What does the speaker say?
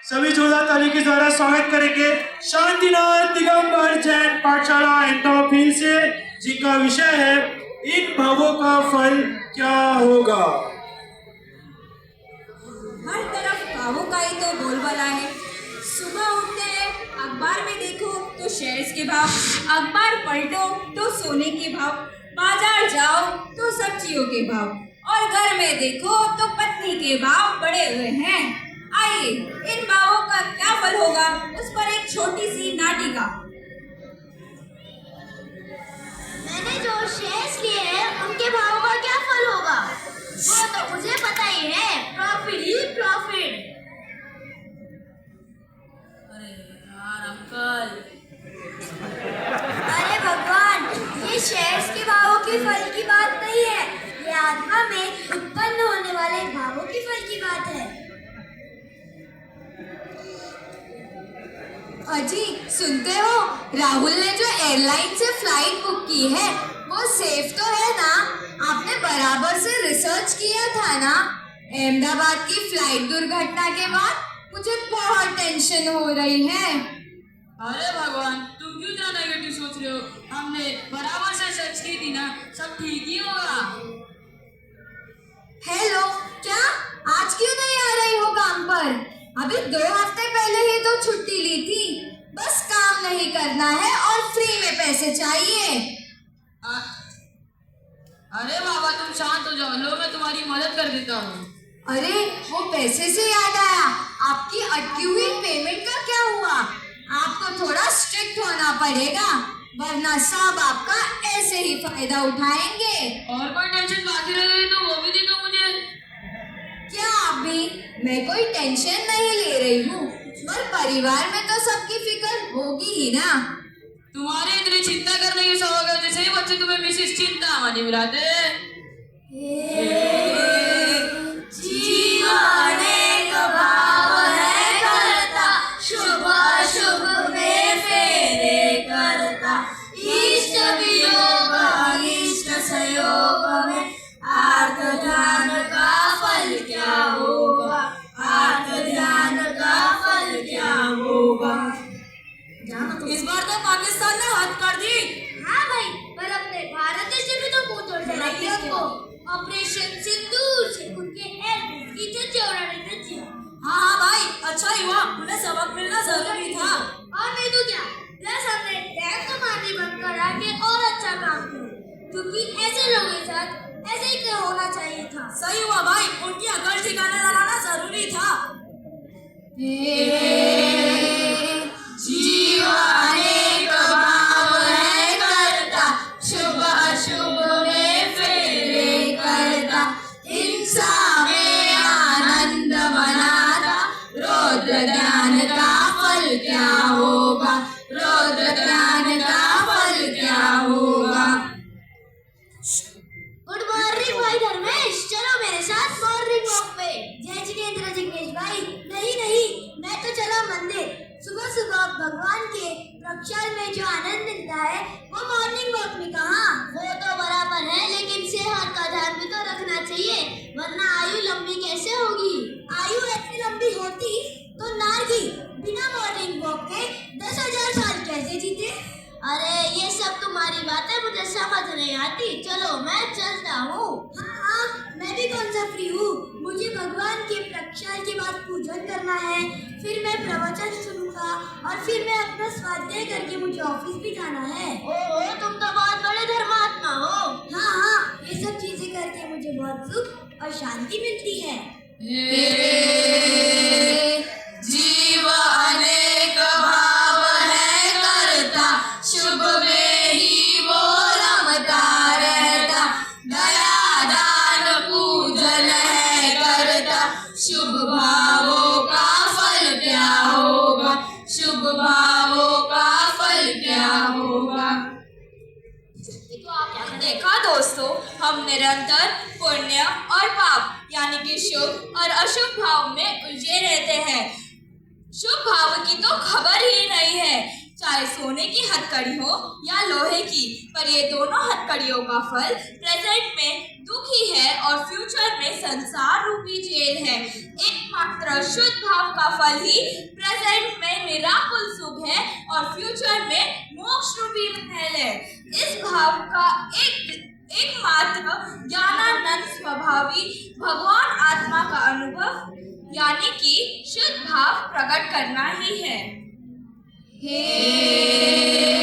सभी जोरदार ताली के द्वारा स्वागत करेंगे शांतिनाथ दिगंबर जैन पाठशाला एंटोफिल से, जिनका विषय है इन भावों का फल क्या होगा। हर तरफ भावों का ही तो बोलबाला है। सुबह उठते हैं, अखबार में देखो तो शेयर्स के भाव, अखबार पलटो तो सोने के भाव, बाजार जाओ तो सब्जियों के भाव, और घर में देखो तो पत्नी के भाव बढ़े हुए हैं। आइए, इन भावों का क्या फल होगा, उस पर एक छोटी सी नाटिका। मैंने जो शेयर्स लिए हैं उनके भावों का क्या फल होगा, वो तो मुझे पता ही है, प्रॉफिट ही प्रॉफिट। अरे यार अंकल, अरे भगवान, ये शेयर्स के भावों के फल की बात नहीं है, ये आत्मा में उत्पन्न होने वाले भावों के फल की बात है। अजी सुनते हो, राहुल ने जो एयरलाइन से फ्लाइट बुक की है वो सेफ तो है ना? आपने बराबर से रिसर्च किया था ना? अहमदाबाद की फ्लाइट दुर्घटना के बाद मुझे बहुत टेंशन हो रही है। अरे भगवान, तुम क्यों ज्यादा नेगेटिव सोच रहे हो? हमने बराबर से सर्च की थी ना, सब ठीक ही होगा। हेलो, क्या आज क्यों नहीं आ रही हो काम पर? अभी 2 हफ्ते पहले ही तो छुट्टी ली थी। बस काम नहीं करना है और फ्री में पैसे चाहिए। अरे बाबा, तुम शांत हो जाओ, लो मैं तुम्हारी मदद कर देता हूँ। अरे वो पैसे से याद आया, आपकी अटकी हुई पेमेंट का क्या हुआ? आपको थोड़ा स्ट्रिक्ट होना पड़ेगा, वरना सब आपका ऐसे ही फायदा उठाएंगे। और कोई टेंशन बाकी रह गई तो वो भी दे दो मुझे। क्या अभी मैं कोई टेंशन नहीं ले रही हूँ, पर परिवार में तो सबकी फिक्र होगी ही ना। तुम्हारे इतनी चिंता करने की सवाल है, जैसे ही बच्चे तुम्हें मिसिस चिंता मानी बुलाते। जीवन एक भाव है करता, शुभ अशुभ में फेरे करता, इष्ट वियोग अनिष्ट संयोग में आर्त ध्यान का फल क्या होगा, आर्त ध्यान का फल क्या होगा। इस बार तो पाकिस्तान ने हद कर दी। हाँ भाई, पर अपने भारत देश में भी तो मुंह तोड़ चढ़ाई है उनको। ऑपरेशन सिंदूर से उनके एयरबेस की छज्जे उड़ाने तक किया। हाँ भाई, अच्छा ही हुआ, उन्हें सबक मिलना जरूरी था। और नहीं तो क्या, प्लस हमने टैक्स तो मारनी बंद करा के और अच्छा काम किया, क्योंकि ऐसे लोगों के साथ ऐसे ही होना चाहिए था। सही हुआ भाई, उनकी अकल ठिकाने लगाना जरूरी था। जीवन एक भाव है करता, शुभ अशुभ में फेरे करता, हिंसा में आनंद बनाता, रौद्र ज्ञान का फल क्या होगा, रौद्र ज्ञान का फल क्या होगा। गुड मॉर्निंग भाई धर्मेश, चलो मेरे साथ मॉर्निंग वॉक पे। जय जिनेंद्र जिग्नेश भाई। नहीं, मैं तो चला मंदिर। सुबह सुबह भगवान के प्रक्षाल में जो आनंद मिलता है वो मॉर्निंग वॉक में कहाँ। वो तो बराबर है, लेकिन सेहत का ध्यान भी तो रखना चाहिए, वरना आयु लंबी कैसे होगी। आयु ऐसी लंबी होती तो नारगी बिना मॉर्निंग वॉक के 10,000 साल कैसे जीते। अरे ये सब तुम्हारी बातें मुझे समझ नहीं आती, चलो मैं चलता हूँ। हाँ, मैं भी कौन सा फ्री हूँ, मुझे भगवान के प्रक्षाल के बाद पूजन करना है, फिर मैं प्रवचन सुनूंगा और फिर मैं अपना स्वाध्याय करके मुझे ऑफिस भी जाना है। ओह, तुम तो बहुत बड़े धर्मात्मा हो। हाँ, ये सब चीजें करके मुझे बहुत सुख और शांति मिलती है। जीवन एक भाव है करता, शुभ में ही वो रमता रहता, दया दान पूजन है करता, शुभ भावों का फल क्या होगा, शुभ भावों का फल क्या होगा। देखा दोस्तों, हम निरंतर पुण्य और पाप यानी कि शुभ और अशुभ भाव में उलझे रहते हैं। शुभ भाव की तो खबर ही नहीं है, चाहे सोने की हथकड़ी हो या लोहे की, पर ये दोनों हथकड़ियों का फल प्रेजेंट में दुख ही है और फ्यूचर में संसार रूपी जेल है। एकमात्र शुद्ध भाव का फल ही प्रेजेंट में निराकुल सुख है और फ्यूचर में मोक्ष रूपी महल है। इस भाव का एकमात्र ज्ञानानंद स्वभावी भगवान आत्मा का अनुभव यानी कि शुद्ध भाव प्रकट करना ही है। हे